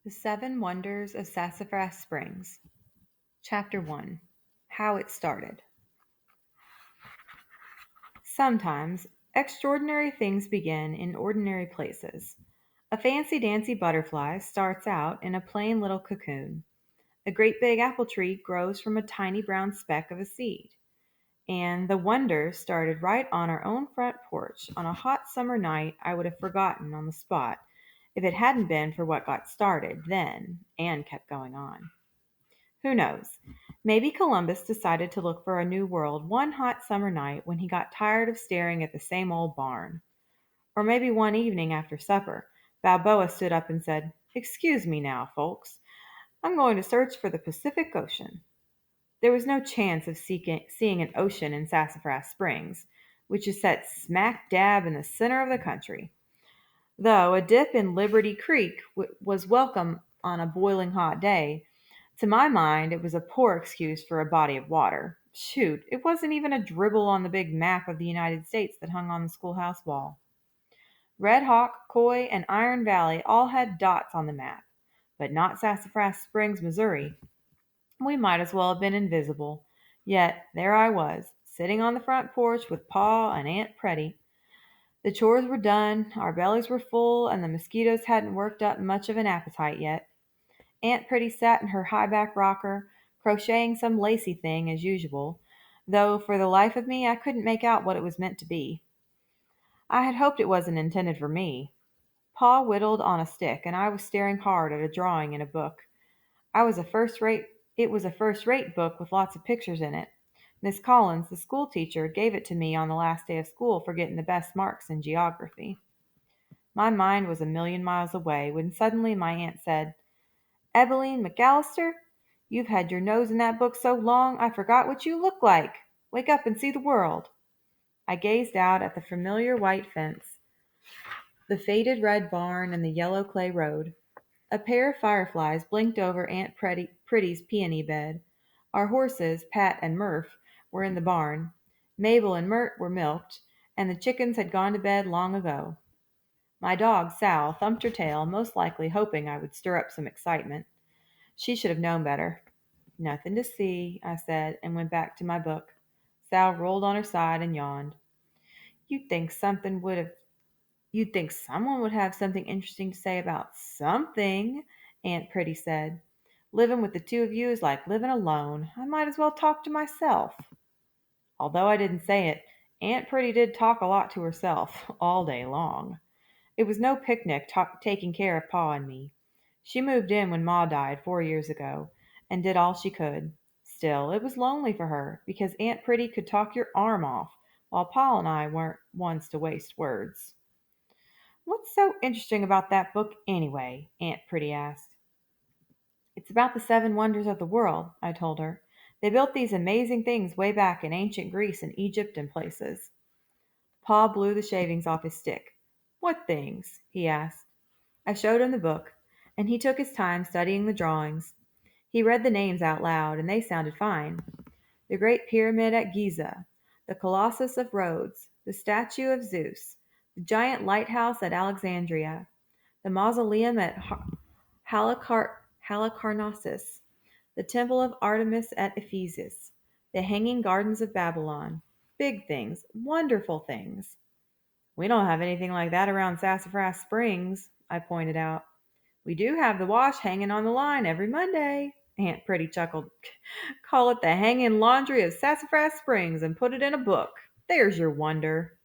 The Seven Wonders of Sassafras Springs. Chapter 1. How It Started. Sometimes extraordinary things begin in ordinary places. A fancy-dancy butterfly starts out in a plain little cocoon. A great big apple tree grows from a tiny brown speck of a seed. And the wonder started right on our own front porch on a hot summer night I would have forgotten on the spot if it hadn't been for what got started then and kept going on. Who knows? Maybe Columbus decided to look for a new world one hot summer night when he got tired of staring at the same old barn. Or maybe one evening after supper, Balboa stood up and said, "Excuse me now, folks. I'm going to search for the Pacific Ocean." There was no chance of seeing an ocean in Sassafras Springs, which is set smack dab in the center of the country. Though a dip in Liberty Creek was welcome on a boiling hot day, to my mind it was a poor excuse for a body of water. Shoot, it wasn't even a dribble on the big map of the United States that hung on the schoolhouse wall. Red Hawk, Coy, and Iron Valley all had dots on the map, but not Sassafras Springs, Missouri. We might as well have been invisible. Yet there I was, sitting on the front porch with Pa and Aunt Pretty. The chores were done, our bellies were full, and the mosquitoes hadn't worked up much of an appetite yet. Aunt Pretty sat in her high-back rocker, crocheting some lacy thing as usual, though for the life of me I couldn't make out what it was meant to be. I had hoped it wasn't intended for me. Pa whittled on a stick, and I was staring hard at a drawing in a book. I was a first rate It was a first-rate book with lots of pictures in it. Miss Collins, the school teacher, gave it to me on the last day of school for getting the best marks in geography. My mind was a million miles away when suddenly my aunt said, "Ebeline McAllister, you've had your nose in that book so long I forgot what you look like. Wake up and see the world." I gazed out at the familiar white fence, the faded red barn, and the yellow clay road. A pair of fireflies blinked over Aunt Pretty's peony bed. Our horses, Pat and Murph, were in the barn. Mabel and Mert were milked, and the chickens had gone to bed long ago. My dog, Sal, thumped her tail, most likely hoping I would stir up some excitement. She should have known better. "Nothing to see," I said, and went back to my book. Sal rolled on her side and yawned. "You'd think something would have You'd think someone would have something interesting to say about something," Aunt Pretty said. "Living with the two of you is like living alone. I might as well talk to myself." Although I didn't say it, Aunt Pretty did talk a lot to herself all day long. It was no picnic taking care of Pa and me. She moved in when Ma died 4 years ago, and did all she could. Still, it was lonely for her, because Aunt Pretty could talk your arm off, while Pa and I weren't ones to waste words. "What's so interesting about that book, anyway?" Aunt Pretty asked. "It's about the seven wonders of the world," I told her. "They built these amazing things way back in ancient Greece and Egypt and places." Pa blew the shavings off his stick. "What things?" he asked. I showed him the book, and he took his time studying the drawings. He read the names out loud, and they sounded fine. The Great Pyramid at Giza, the Colossus of Rhodes, the statue of Zeus, the giant lighthouse at Alexandria, the mausoleum at Halicarnassus, the temple of Artemis at Ephesus, the hanging gardens of Babylon. Big things, wonderful things. "We don't have anything like that around Sassafras Springs," I pointed out. "We do have the wash hanging on the line every Monday," Aunt Pretty chuckled. "Call it the hanging laundry of Sassafras Springs and put it in a book. There's your wonder."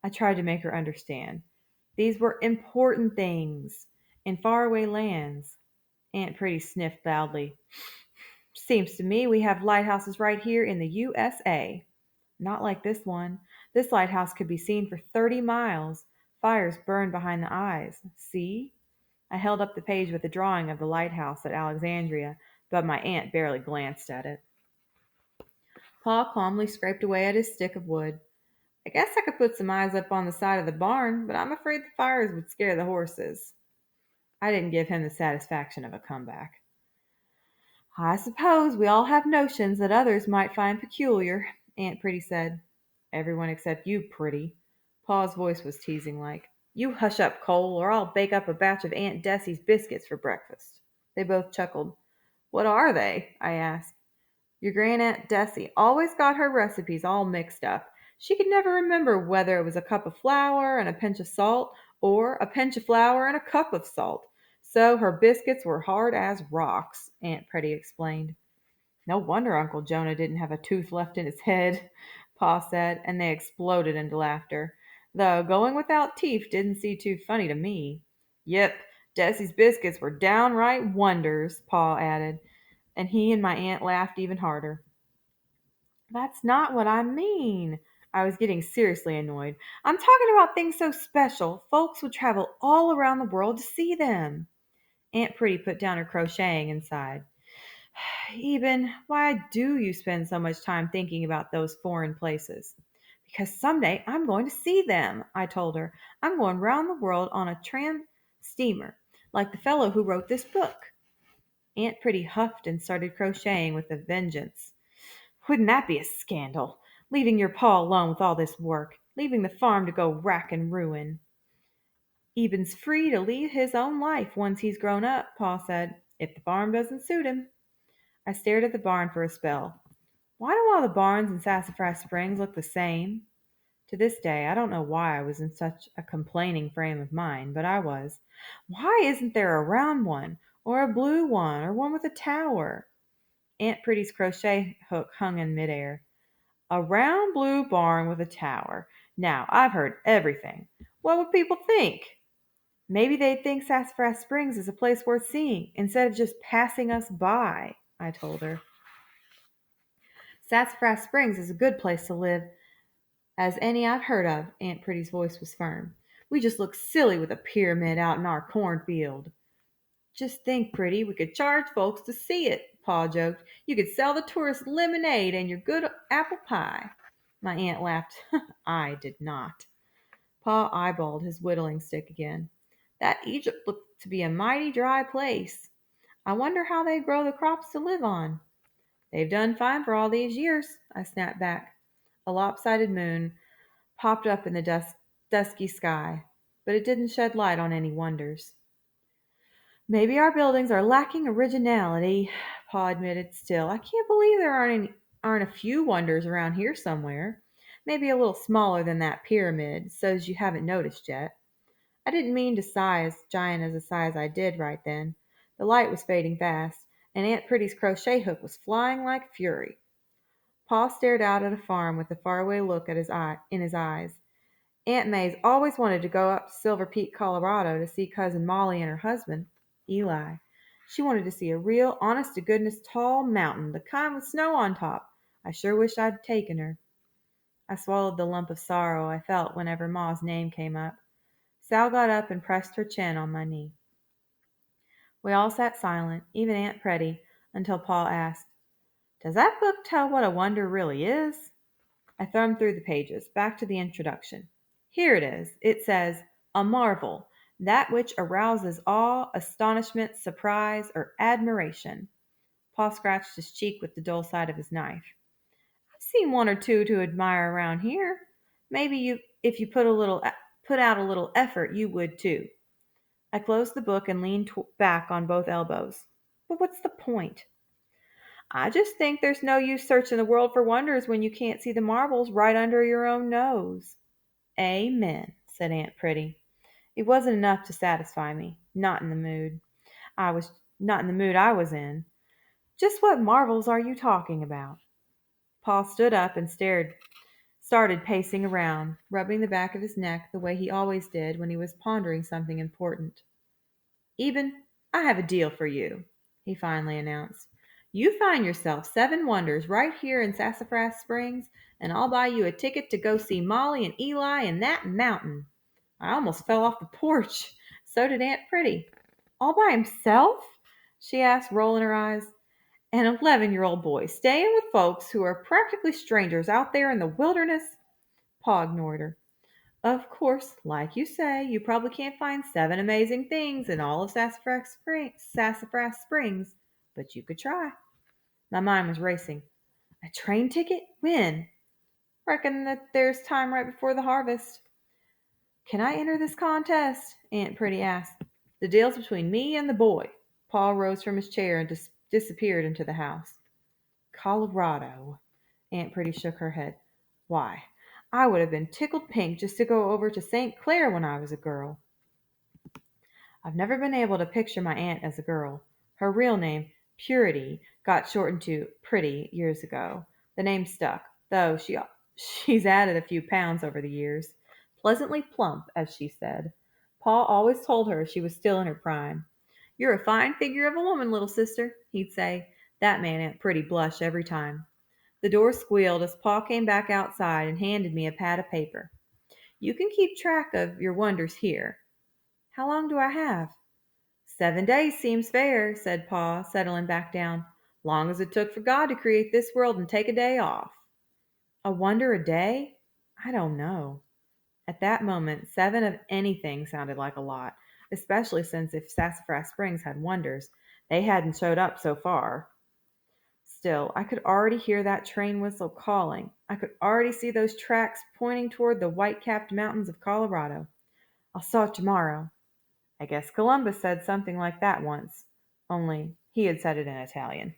I tried to make her understand. These were important things in faraway lands. Aunt Pretty sniffed loudly. "Seems to me we have lighthouses right here in the USA." "Not like this one. This lighthouse could be seen for 30 miles. Fires burn behind the eyes. See?" I held up the page with a drawing of the lighthouse at Alexandria, but my aunt barely glanced at it. Pa calmly scraped away at his stick of wood. "I guess I could put some eyes up on the side of the barn, but I'm afraid the fires would scare the horses." I didn't give him the satisfaction of a comeback. "I suppose we all have notions that others might find peculiar," Aunt Pretty said. "Everyone except you, Pretty." Pa's voice was teasing like. You hush up, Cole, or I'll bake up a batch of Aunt Dessie's biscuits for breakfast. They both chuckled. What are they? I asked. Your Grandaunt Dessie always got her recipes all mixed up. She could never remember whether it was a cup of flour and a pinch of salt, or a pinch of flour and a cup of salt. So her biscuits were hard as rocks, Aunt Pretty explained. No wonder Uncle Jonah didn't have a tooth left in his head, Pa said, and they exploded into laughter. Though going without teeth didn't seem too funny to me. Yep, Dessie's biscuits were downright wonders, Pa added, and he and my aunt laughed even harder. That's not what I mean. I was getting seriously annoyed. I'm talking about things so special, folks would travel all around the world to see them. Aunt Pretty put down her crocheting and sighed. Eben, why do you spend so much time thinking about those foreign places? Because someday I'm going to see them, I told her. I'm going round the world on a tram steamer, like the fellow who wrote this book. Aunt Pretty huffed and started crocheting with a vengeance. Wouldn't that be a scandal? Leaving your pa alone with all this work, leaving the farm to go rack and ruin. Eben's free to lead his own life once he's grown up, Pa said, if the farm doesn't suit him. I stared at the barn for a spell. Why do all the barns in Sassafras Springs look the same? To this day, I don't know why I was in such a complaining frame of mind, but I was. Why isn't there a round one, or a blue one, or one with a tower? Aunt Pretty's crochet hook hung in midair. A round blue barn with a tower. Now, I've heard everything. What would people think? Maybe they'd think Sassafras Springs is a place worth seeing instead of just passing us by, I told her. Sassafras Springs is a good place to live as any I've heard of. Aunt Pretty's voice was firm. We just look silly with a pyramid out in our cornfield. Just think, Pretty, we could charge folks to see it, Pa joked. You could sell the tourists lemonade and your good apple pie. My aunt laughed. I did not. Pa eyeballed his whittling stick again. That Egypt looked to be a mighty dry place. I wonder how they grow the crops to live on. They've done fine for all these years, I snapped back. A lopsided moon popped up in the dusky sky, but it didn't shed light on any wonders. Maybe our buildings are lacking originality, Pa admitted still. I can't believe there aren't a few wonders around here somewhere. Maybe a little smaller than that pyramid, so's you haven't noticed yet. I didn't mean to sigh as giant as a sigh as I did right then. The light was fading fast, and Aunt Pretty's crochet hook was flying like fury. Pa stared out at a farm with a faraway look in his eyes. Aunt May's always wanted to go up to Silver Peak, Colorado to see Cousin Molly and her husband, Eli. She wanted to see a real, honest to goodness tall mountain, the kind with snow on top. I sure wish I'd taken her. I swallowed the lump of sorrow I felt whenever Ma's name came up. Sal got up and pressed her chin on my knee. We all sat silent, even Aunt Pretty, until Pa asked, Does that book tell what a wonder really is? I thumbed through the pages, back to the introduction. Here it is. It says, A marvel, that which arouses awe, astonishment, surprise, or admiration. Pa scratched his cheek with the dull side of his knife. I've seen one or two to admire around here. Maybe if you put out a little effort, you would too. I closed the book and leaned back on both elbows. But what's the point? I just think there's no use searching the world for wonders when you can't see the marvels right under your own nose. Amen, said Aunt Pretty. It wasn't enough to satisfy me. Not in the mood. I was not in the mood I was in. Just what marvels are you talking about? Paul stood up and started pacing around, rubbing the back of his neck the way he always did when he was pondering something important. Eben, I have a deal for you, he finally announced. You find yourself 7 wonders right here in Sassafras Springs, and I'll buy you a ticket to go see Molly and Eli in that mountain. I almost fell off the porch. So did Aunt Pretty. All by himself? She asked, rolling her eyes. An 11-year-old boy staying with folks who are practically strangers out there in the wilderness? Pa ignored her. Of course, like you say, you probably can't find 7 amazing things in all of Sassafras Springs, but you could try. My mind was racing. A train ticket? When? Reckon that there's time right before the harvest. Can I enter this contest? Aunt Pretty asked. The deal's between me and the boy. Paul rose from his chair and disappeared into the house. Colorado. Aunt Pretty shook her head. Why, I would have been tickled pink just to go over to St. Clair when I was a girl. I've never been able to picture my aunt as a girl. Her real name, Purity, got shortened to Pretty years ago. The name stuck, though she's added a few pounds over the years. Pleasantly plump, as she said. Paul always told her she was still in her prime. You're a fine figure of a woman, little sister, he'd say. That made Aunt Pretty blush every time. The door squealed as Paul came back outside and handed me a pad of paper. You can keep track of your wonders here. How long do I have? 7 days seems fair, said Pa, settling back down. Long as it took for God to create this world and take a day off. A wonder a day? I don't know. At that moment, 7 of anything sounded like a lot, especially since if Sassafras Springs had wonders, they hadn't showed up so far. Still, I could already hear that train whistle calling. I could already see those tracks pointing toward the white-capped mountains of Colorado. I'll start tomorrow. I guess Columbus said something like that once, only he had said it in Italian.